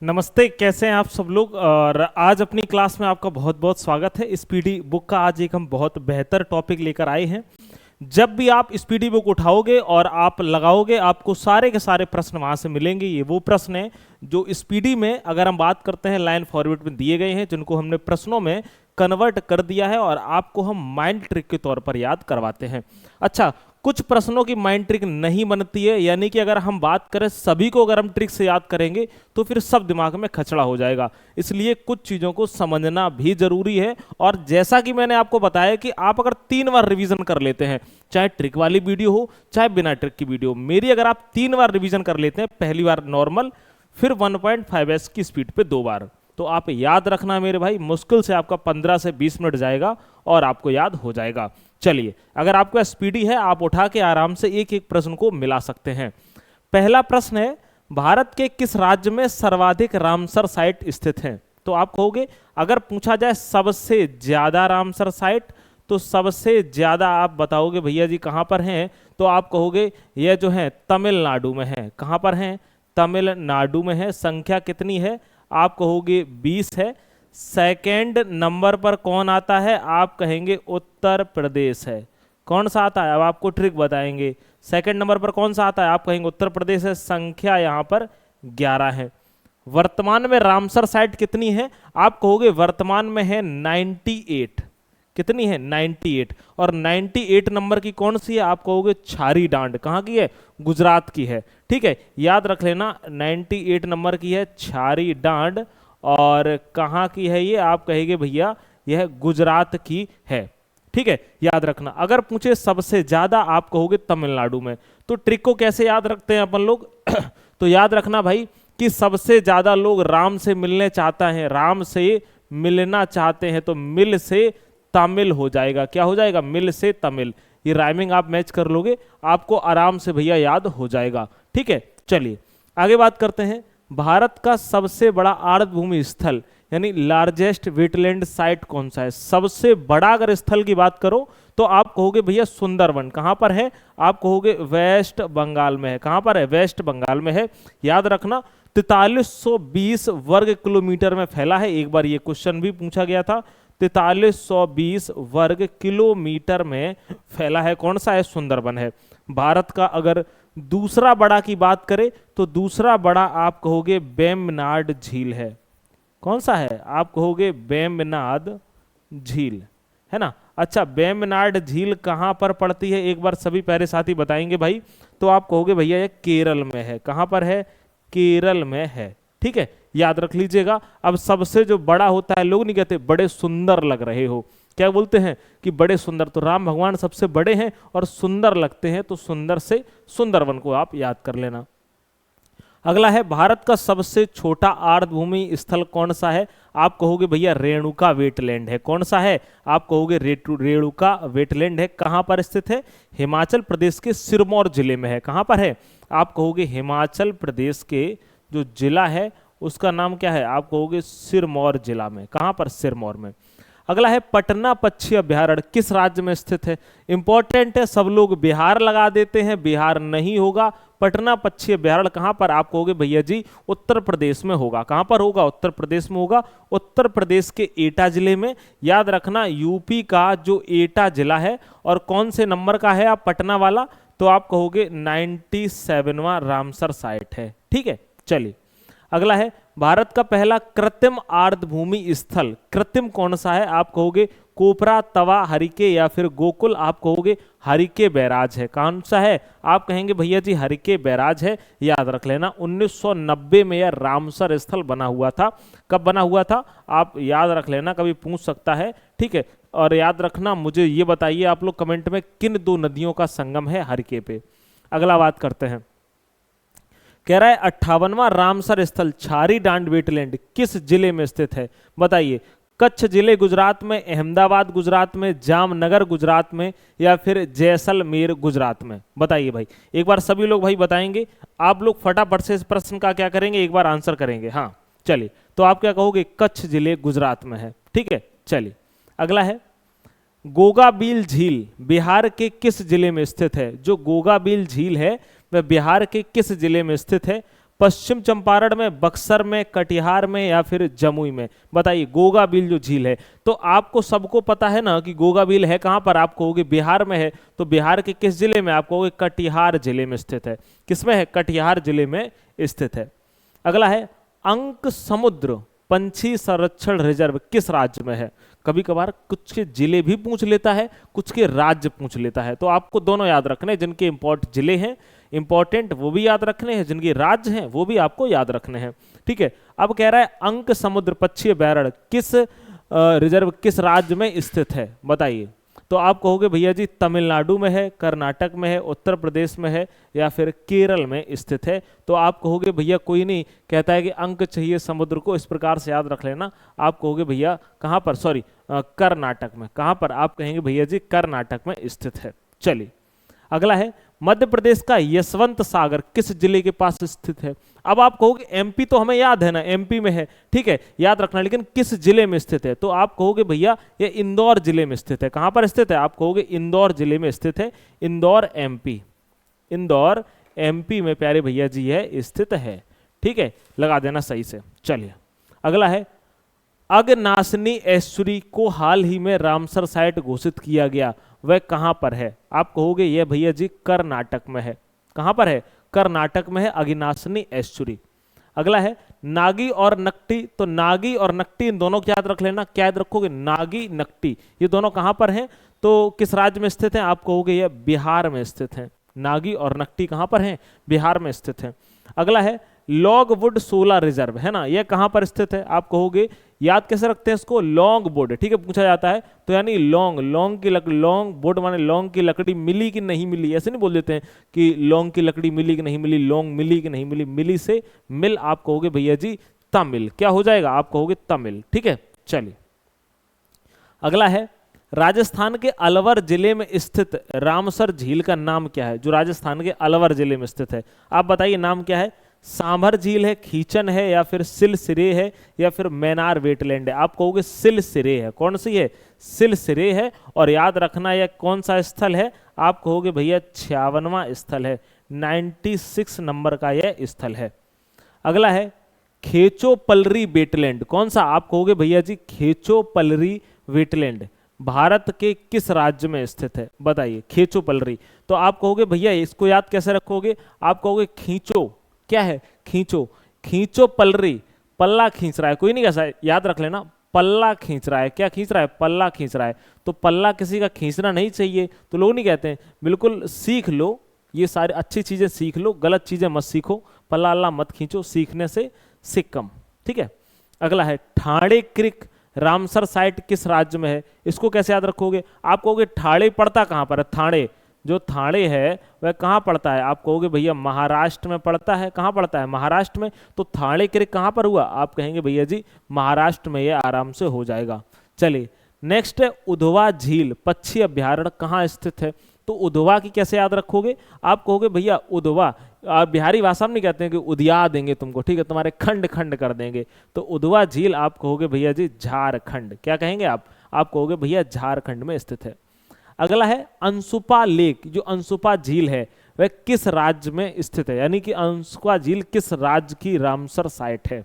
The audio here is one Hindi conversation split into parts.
नमस्ते, कैसे हैं आप सब लोग। और आज अपनी क्लास में आपका बहुत बहुत स्वागत है। स्पीडी बुक का आज एक हम बहुत बेहतर टॉपिक लेकर आए हैं। जब भी आप स्पीडी बुक उठाओगे और आप लगाओगे, आपको सारे के सारे प्रश्न वहां से मिलेंगे। ये वो प्रश्न है जो स्पीडी में, अगर हम बात करते हैं, लाइन फॉरवर्ड में दिए गए हैं, जिनको हमने प्रश्नों में कन्वर्ट कर दिया है और आपको हम माइंड ट्रिक के तौर पर याद करवाते हैं। अच्छा, कुछ प्रश्नों की माइंड ट्रिक नहीं बनती है, यानी कि अगर हम बात करें सभी को अगर हम ट्रिक से याद करेंगे तो फिर सब दिमाग में खचड़ा हो जाएगा। इसलिए कुछ चीज़ों को समझना भी जरूरी है। और जैसा कि मैंने आपको बताया कि आप अगर 3 बार रिवीजन कर लेते हैं, चाहे ट्रिक वाली वीडियो हो चाहे बिना ट्रिक की वीडियो, मेरी अगर आप 3 बार रिवीजन कर लेते हैं, पहली बार नॉर्मल, फिर 1.5s की स्पीड पे 2 बार, तो आप याद रखना मेरे भाई, मुश्किल से आपका 15 से 20 मिनट जाएगा और आपको याद हो जाएगा। चलिए, अगर आपको स्पीडी है, आप उठा के आराम से एक एक प्रश्न को मिला सकते हैं। पहला प्रश्न है, भारत के किस राज्य में सर्वाधिक रामसर साइट स्थित हैं? तो आप कहोगे, अगर पूछा जाए सबसे ज्यादा रामसर साइट, तो सबसे ज्यादा आप बताओगे भैया जी कहां पर हैं, तो आप कहोगे यह जो है तमिलनाडु में है। कहां पर हैं? तमिलनाडु में है। संख्या कितनी है? आप कहोगे 20 है। सेकेंड नंबर पर कौन आता है? आप कहेंगे उत्तर प्रदेश है। कौन सा आता है? अब आपको ट्रिक बताएंगे। सेकेंड नंबर पर कौन सा आता है? आप कहेंगे उत्तर प्रदेश है। संख्या यहाँ पर 11 है। वर्तमान में रामसर साइट कितनी है? आप कहोगे वर्तमान में है 98। कितनी है? 98। और 98 नंबर की कौन सी है? आप कहोगे छारी डांड। कहाँ की है? गुजरात की है। ठीक है, याद रख लेना, 98 नंबर की है छारी डांड। और कहाँ की है ये? आप कहेंगे भैया यह गुजरात की है। ठीक है, याद रखना। अगर पूछे सबसे ज्यादा, आप कहोगे तमिलनाडु में। तो ट्रिक को कैसे याद रखते हैं अपन लोग? तो याद रखना भाई कि सबसे ज्यादा लोग राम से मिलने चाहता है, राम से मिलना चाहते हैं, तो मिल से तमिल हो जाएगा। क्या हो जाएगा? मिल से तमिल। ये राइमिंग आप मैच कर लोगे, आपको आराम से भैया याद हो जाएगा। ठीक है, चलिए आगे बात करते हैं। भारत का सबसे बड़ा आर्द्रभूमि स्थल यानी लार्जेस्ट वेटलैंड साइट कौन सा है? सबसे बड़ा अगर स्थल की बात करो तो आप कहोगे भैया सुंदरवन। कहां पर है? आप कहोगे वेस्ट बंगाल में है। कहां पर है? वेस्ट बंगाल में है। याद रखना, 4320 वर्ग किलोमीटर में फैला है। एक बार ये क्वेश्चन भी पूछा गया था। 4320 वर्ग किलोमीटर में फैला है। कौन सा है? सुंदरबन है। भारत का अगर दूसरा बड़ा की बात करें तो दूसरा बड़ा आप कहोगे वेम्बनाड झील है। कौन सा है? आप कहोगे वेम्बनाड झील, है ना। अच्छा, वेम्बनाड झील कहां पर पड़ती है? एक बार सभी प्यारे साथी बताएंगे भाई। तो आप कहोगे भैया ये केरल में है। कहां पर है? केरल में है। ठीक है, याद रख लीजिएगा। अब सबसे जो बड़ा होता है, लोग नहीं कहते बड़े सुंदर लग रहे हो, क्या बोलते हैं कि बड़े सुंदर। तो राम भगवान सबसे बड़े हैं और सुंदर लगते हैं, तो सुंदर से सुंदरवन को आप याद कर लेना। अगला है, भारत का सबसे छोटा आर्द्रभूमि स्थल कौन सा है? आप कहोगे भैया रेणुका वेटलैंड है। कौन सा है? आप कहोगे रेणुका वेटलैंड है। कहां पर स्थित है? हिमाचल प्रदेश के सिरमौर जिले में है। कहां पर है? आप कहोगे हिमाचल प्रदेश के जो जिला है उसका नाम क्या है? आप कहोगे सिरमौर जिला में। कहां पर? सिरमौर में। अगला है, पटना पक्षी अभ्यारण्य किस राज्य में स्थित है? इंपॉर्टेंट है, सब लोग बिहार लगा देते हैं, बिहार नहीं होगा। पटना पक्षी अभ्यारण्य कहां पर? आप कहोगे भैया जी उत्तर प्रदेश में होगा। कहां पर होगा? उत्तर प्रदेश में होगा। उत्तर प्रदेश के एटा जिले में। याद रखना, यूपी का जो एटा जिला है, और कौन से नंबर का है? आप पटना वाला, तो आप कहोगे 97वां रामसर साइट है। ठीक है, चलिए अगला है, भारत का पहला कृत्रिम आर्द्रभूमि स्थल कृत्रिम कौन सा है? आप कहोगे कोपरा, तवा, हरिके या फिर गोकुल। आप कहोगे हरिके बैराज है। कौन सा है? आप कहेंगे भैया जी हरिके बैराज है। याद रख लेना, 1990 में यह रामसर स्थल बना हुआ था। कब बना हुआ था? आप याद रख लेना, कभी पूछ सकता है। ठीक है, और याद रखना, मुझे ये बताइए आप लोग कमेंट में, किन 2 नदियों का संगम है हरिके पे। अगला बात करते हैं, कह रहा है 58वां रामसर स्थल छारी डांड वेटलैंड किस जिले में स्थित है? बताइए। कच्छ जिले गुजरात में, अहमदाबाद गुजरात में, जामनगर गुजरात में, या फिर जैसलमेर गुजरात में? बताइए भाई, एक बार सभी लोग भाई बताएंगे। आप लोग फटाफट से इस प्रश्न का क्या करेंगे, एक बार आंसर करेंगे। हाँ चलिए, तो आप क्या कहोगे? कच्छ जिले गुजरात में है। ठीक है, चलिए अगला है, गोगाबील झील बिहार के किस जिले में स्थित है? जो गोगाबील झील है वह बिहार के किस जिले में स्थित है? पश्चिम चंपारण में, बक्सर में, कटिहार में या फिर जमुई में? बताइए। गोगाबिल जो झील है, तो आपको सबको पता है ना कि गोगाबिल है कहां पर? आप कहोगे बिहार में है, तो बिहार के किस जिले में? आप कहोगे कटिहार जिले में स्थित है। किसमें है? कटिहार जिले में स्थित है। अगला है अंक समुद्र पंछी संरक्षण रिजर्व किस राज्य में है? कभी कभार कुछ के जिले भी पूछ लेता है, कुछ के राज्य पूछ लेता है, तो आपको दोनों याद रखने, जिनके इंपॉर्टेंट जिले हैं इंपॉर्टेंट वो भी याद रखने हैं, जिनके राज्य हैं वो भी आपको याद रखने हैं। ठीक है। अब कह रहा है अंक समुद्र पक्षी अभयारण्य किस रिजर्व किस राज्य में स्थित है? बताइए। तो आप कहोगे भैया जी तमिलनाडु में है, कर्नाटक में है, उत्तर प्रदेश में है या फिर केरल में स्थित है? तो आप कहोगे भैया कोई नहीं कहता है कि अंक चाहिए समुद्र को, इस प्रकार से याद रख लेना। आप कहोगे भैया कहां पर? सॉरी, कर्नाटक में। कहां पर? आप कहेंगे भैया जी कर्नाटक में स्थित है। चलिए अगला है मध्य प्रदेश का यशवंत सागर किस जिले के पास स्थित है? अब आप कहोगे एमपी तो हमें याद है ना, एमपी में है, ठीक है, याद रखना, लेकिन किस जिले में स्थित है? तो आप कहोगे भैया ये इंदौर जिले में स्थित है। कहां पर स्थित है? आप कहोगे इंदौर जिले में स्थित है। इंदौर एमपी, इंदौर एमपी में प्यारे भैया जी है स्थित है। ठीक है, लगा देना सही से। चलिए अगला है अगनासनी एस्चुरी को हाल ही में रामसर साइट घोषित किया गया, वह कहां पर है? आप कहोगे यह भैया जी कर्नाटक में है। कहां पर है? कर्नाटक में है अगनासनी एस्चुरी। अगला है नागी और नकटी, तो नागी और नकटी इन दोनों को याद रख लेना। क्या याद रखोगे? नागी नकटी ये दोनों कहां पर हैं? तो किस राज्य में स्थित हैं? आप कहोगे यह बिहार में स्थित हैं। नागी और नकटी कहां पर हैं? बिहार में स्थित हैं। अगला है लॉन्गवुड सोलर रिजर्व, है ना, यह कहां पर स्थित है? आप कहोगे याद कैसे रखते हैं इसको? लॉन्गवुड, ठीक है, पूछा जाता है तो यानी लॉन्ग की लकड़ी, लॉन्गवुड माने लॉन्ग की लकड़ी मिली कि नहीं मिली, ऐसे नहीं बोल देते हैं कि लॉन्ग की लकड़ी मिली कि नहीं मिली, लॉन्ग मिली कि नहीं मिली, मिली से मिल आप कहोगे भैया जी तमिल। क्या हो जाएगा? आप कहोगे तमिल। ठीक है, चलिए अगला है राजस्थान के अलवर जिले में स्थित रामसर झील का नाम क्या है? जो राजस्थान के अलवर जिले में स्थित है, आप बताइए नाम क्या है? सांभर झील है, खींचन है या फिर सिलसिरे है या फिर मैनार वेटलैंड है? आप कहोगे सिलसिरे है। कौन सी है? सिलसिरे है। और याद रखना यह कौन सा स्थल है? आप कहोगे भैया 56वां स्थल है, 96 नंबर का यह स्थल है। अगला है खेचो पलरी वेटलैंड, कौन सा? आप कहोगे भैया जी खेचो पलरी वेटलैंड भारत के किस राज्य में स्थित है? बताइए। खेचो पलरी, तो आप कहोगे भैया इसको याद कैसे रखोगे? आप कहोगे खींचो, क्या है? खींचो, खींचो पलरी, पल्ला खींच रहा है, कोई नहीं कैसा याद रख लेना, पल्ला खींच रहा है। क्या खींच रहा है? पल्ला खींच रहा है। तो पल्ला किसी का खींचना नहीं चाहिए, तो लोग नहीं कहते हैं। बिल्कुल सीख लो, ये सारी अच्छी चीजें सीख लो, गलत चीजें मत सीखो, पल्ला अल्लाह मत खींचो, सीखने से सिक्कम। ठीक है। अगला है ठाणे क्रिक रामसर साइट किस राज्य में है? इसको कैसे याद रखोगे? आप कहोगे ठाणे पड़ता कहां पर है? ठाणे, जो ठाणे है वह कहां पड़ता है? आप कहोगे भैया महाराष्ट्र में पड़ता है। कहां पड़ता है? महाराष्ट्र में। तो ठाणे क्रिक कहां पर हुआ? आप कहेंगे भैया जी महाराष्ट्र में, यह आराम से हो जाएगा। चलिए नेक्स्ट है उधवा झील पक्षी अभ्यारण्य कहां स्थित है? तो उधवा की कैसे याद रखोगे? आप कहोगे भैया उधवा, बिहारी भाषा में नहीं कहते हैं कि उदिया देंगे तुमको, ठीक है, तुम्हारे खंड खंड कर देंगे। तो उधवा झील आप कहोगे भैया जी झारखंड। क्या कहेंगे आप? आप कहोगे भैया झारखंड में स्थित है। अगला है अंशुपा लेक, जो अंशुपा झील है वह किस राज्य में स्थित है? यानी कि अंशुपा झील किस राज्य की रामसर साइट है?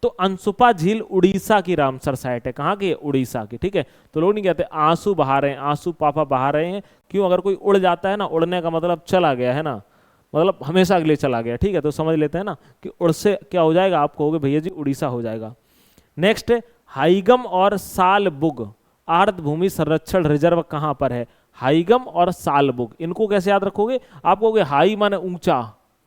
तो अंशुपा झील उड़ीसा की रामसर साइट है। कहाँ की है? उड़ीसा की। ठीक है, तो लोग नहीं कहते आंसू बहा रहे हैं, आंसू पापा बहा रहे हैं। क्यों? अगर कोई उड़ जाता है ना, उड़ने का मतलब चला गया है ना, मतलब हमेशा के लिए चला गया। ठीक है, तो समझ लेते हैं ना कि उड़ से क्या हो जाएगा? आप कहोगे भैया जी उड़ीसा हो जाएगा। नेक्स्ट है हाइगम और सालबुग आर्द्र भूमि संरक्षण रिजर्व कहां पर है? हाइगम और सालबुग, इनको कैसे याद रखोगे? आप कहोगे हाई माने ऊंचा,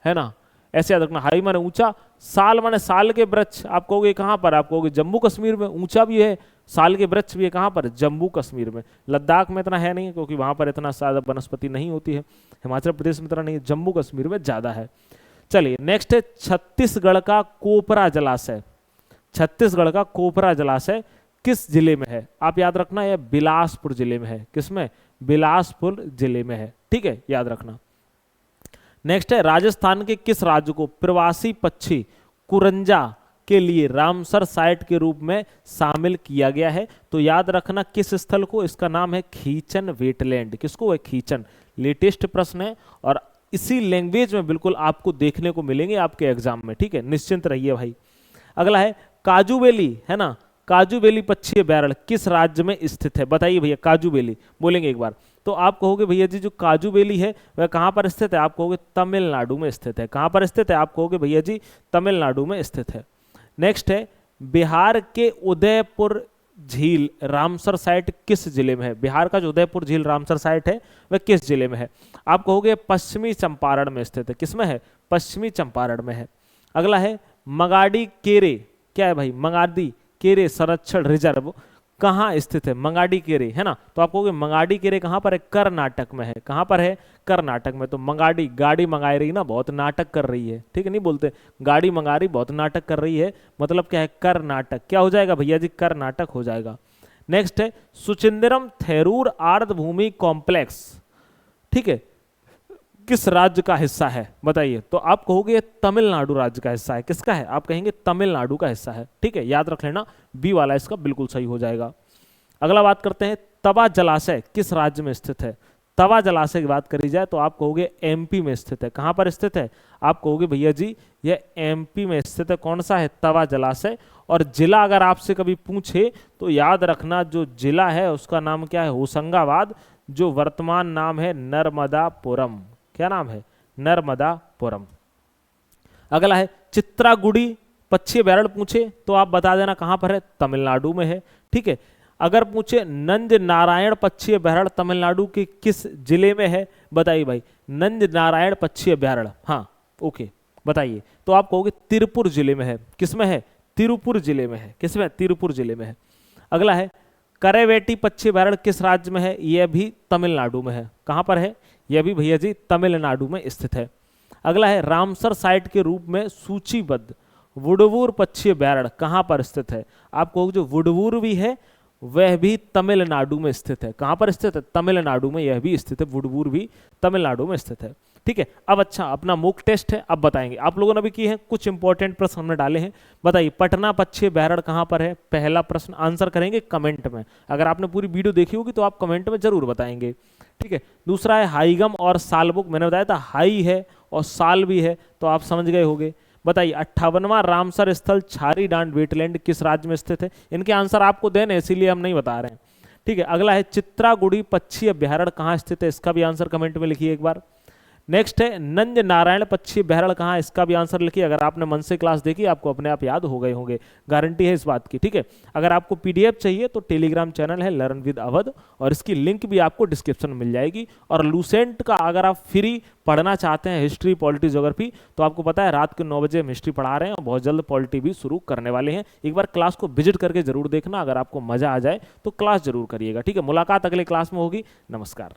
है ना, ऐसे याद रखना, हाई माने ऊंचा, साल माने साल के वृक्ष। आप कहोगे कहां पर? आप कहोगे जम्मू कश्मीर में। ऊंचा भी है, साल के वृक्ष भी है, कहां पर? जम्मू कश्मीर में। लद्दाख में इतना है नहीं क्योंकि वहां पर इतना ज्यादा वनस्पति नहीं होती है। हिमाचल प्रदेश में इतना नहीं है, जम्मू कश्मीर में ज्यादा है। चलिए नेक्स्ट है छत्तीसगढ़ का कोपरा जलाशय। छत्तीसगढ़ का कोपरा जलाशय किस जिले में है? आप याद रखना यह बिलासपुर जिले में है। किसमें? बिलासपुर जिले में है। ठीक है, याद रखना। नेक्स्ट है राजस्थान के किस राज्य को प्रवासी पक्षी कुरंजा के लिए रामसर साइट के रूप में शामिल किया गया है? तो याद रखना किस स्थल को, इसका नाम है खींचन वेटलैंड। किसको है? खींचन। लेटेस्ट प्रश्न है और इसी लैंग्वेज में बिल्कुल आपको देखने को मिलेंगे आपके एग्जाम में, ठीक है, निश्चिंत रहिए भाई। अगला है काजू बेली, है ना, काजू बेली पक्षी अभ्यारण्य किस राज्य में स्थित है? बताइए भैया, काजू बेली बोलेंगे एक बार तो आप कहोगे भैया जी जो काजू बेली है वह कहाँ पर स्थित है? आप कहोगे तमिलनाडु में स्थित है। कहाँ पर स्थित है? आप कहोगे भैया जी तमिलनाडु में स्थित है। नेक्स्ट है बिहार के उदयपुर झील रामसर साइट किस जिले में है? बिहार का जो उदयपुर झील रामसर साइट है वह किस जिले में है? आप कहोगे पश्चिमी चंपारण में स्थित है। किसमें है? पश्चिमी चंपारण में है। अगला है मंगाडी केरे, क्या है भाई? मंगाडी केरे संरक्षण रिजर्व कहाँ स्थित है? मंगाडी केरे, है ना, तो आप कहोगे मंगाडी केरे कहाँ पर है? कर्नाटक में है। कहाँ पर है? कर्नाटक में। तो मंगाडी, गाड़ी मंगा रही ना, बहुत नाटक कर रही है, ठीक है, नहीं बोलते गाड़ी मंगा रही, बहुत नाटक कर रही है, मतलब क्या है? कर्नाटक। क्या हो जाएगा भैया जी? कर्नाटक हो जाएगा। नेक्स्ट है सुचिंदरम थेरूर आर्द्र भूमि कॉम्प्लेक्स, ठीक है, किस राज्य का हिस्सा है? बताइए। तो आप कहोगे तमिलनाडु राज्य का हिस्सा है। किसका है? आप कहेंगे तमिलनाडु का हिस्सा है, ठीक है, याद रख लेना, बी वाला इसका बिल्कुल सही हो जाएगा। अगला बात करते हैं तवा जलाशय किस राज्य में स्थित है? तवा जलाशय की बात करी जाए तो आप कहोगे एमपी में स्थित है। कहां पर स्थित है? आप कहोगे भैया जी यह एमपी में स्थित है। कौन सा है? तवा जलाशय। और जिला अगर आपसे कभी पूछे तो याद रखना जो जिला है उसका नाम क्या है? होशंगाबाद, जो वर्तमान नाम है नर्मदापुरम। क्या नाम है? नर्मदापुरम। अगला है चित्रागुड़ी पक्षी अभ्यारण्य पूछे तो आप बता देना कहां पर है? तमिलनाडु में है, ठीक है। अगर पूछे नंद नारायण पक्षी अभ्यारण्य तमिलनाडु के किस जिले में है? बताइए भाई, नंद नारायण पक्षी अभ्यारण्य, हाँ ओके, बताइए। तो आप कहोगे तिरुपुर जिले में है। किसमें है? तिरुपुर जिले में है। किसमें? तिरुपुर जिले में है। अगला है करेवेटी पक्षी अभ्यारण्य किस राज्य में है? यह भी तमिलनाडु में है। कहां पर है? यह भी भैया जी तमिलनाडु में स्थित है। अगला है रामसर साइट के रूप में सूचीबद्ध वुडवूर पक्षी अभ्यारण्य कहां पर स्थित है? आप कहोगे जो वुडवूर भी है वह भी तमिलनाडु में स्थित है। कहां पर स्थित है? तमिलनाडु में यह भी स्थित है, वुडवूर भी तमिलनाडु में स्थित है, ठीक है। अब अच्छा अपना मॉक टेस्ट है, अब बताएंगे। आप लोगों ने भी किए हैं, कुछ इंपॉर्टेंट प्रश्न हमने डाले हैं। बताइए पटना पक्षी अभ्यारण्य कहां पर है? पहला प्रश्न आंसर करेंगे कमेंट में। अगर आपने पूरी वीडियो देखी होगी तो आप कमेंट में जरूर बताएंगे, ठीक है। दूसरा है हाईगम और सालबुक, मैंने बताया था हाई है और साल भी है, तो आप समझ गए होंगे। बताइए 58वां रामसर स्थल छारी डांड वेटलैंड किस राज्य में स्थित है? इनके आंसर आपको देने इसीलिए हम नहीं बता रहे हैं, ठीक है। अगला है चित्रागुड़ी पक्षी अभ्यारण्य कहाँ स्थित है? इसका भी आंसर कमेंट में लिखिए एक बार। नेक्स्ट है नंद नारायण पक्षी अभ्यारण्य कहाँ? इसका भी आंसर लिखिए। अगर आपने मन से क्लास देखी आपको अपने आप याद हो गए होंगे, गारंटी है इस बात की, ठीक है। अगर आपको पीडीएफ चाहिए तो टेलीग्राम चैनल है लर्न विद अवध, और इसकी लिंक भी आपको डिस्क्रिप्शन में मिल जाएगी। और लूसेंट का अगर आप फ्री पढ़ना चाहते हैं हिस्ट्री पॉलिटी ज्योग्राफी, तो आपको पता है रात के 9 बजे हम हिस्ट्री पढ़ा रहे हैं और बहुत जल्द पॉलिटी भी शुरू करने वाले हैं। एक बार क्लास को विजिट करके जरूर देखना, अगर आपको मजा आ जाए तो क्लास जरूर करिएगा, ठीक है। मुलाकात अगले क्लास में होगी। नमस्कार।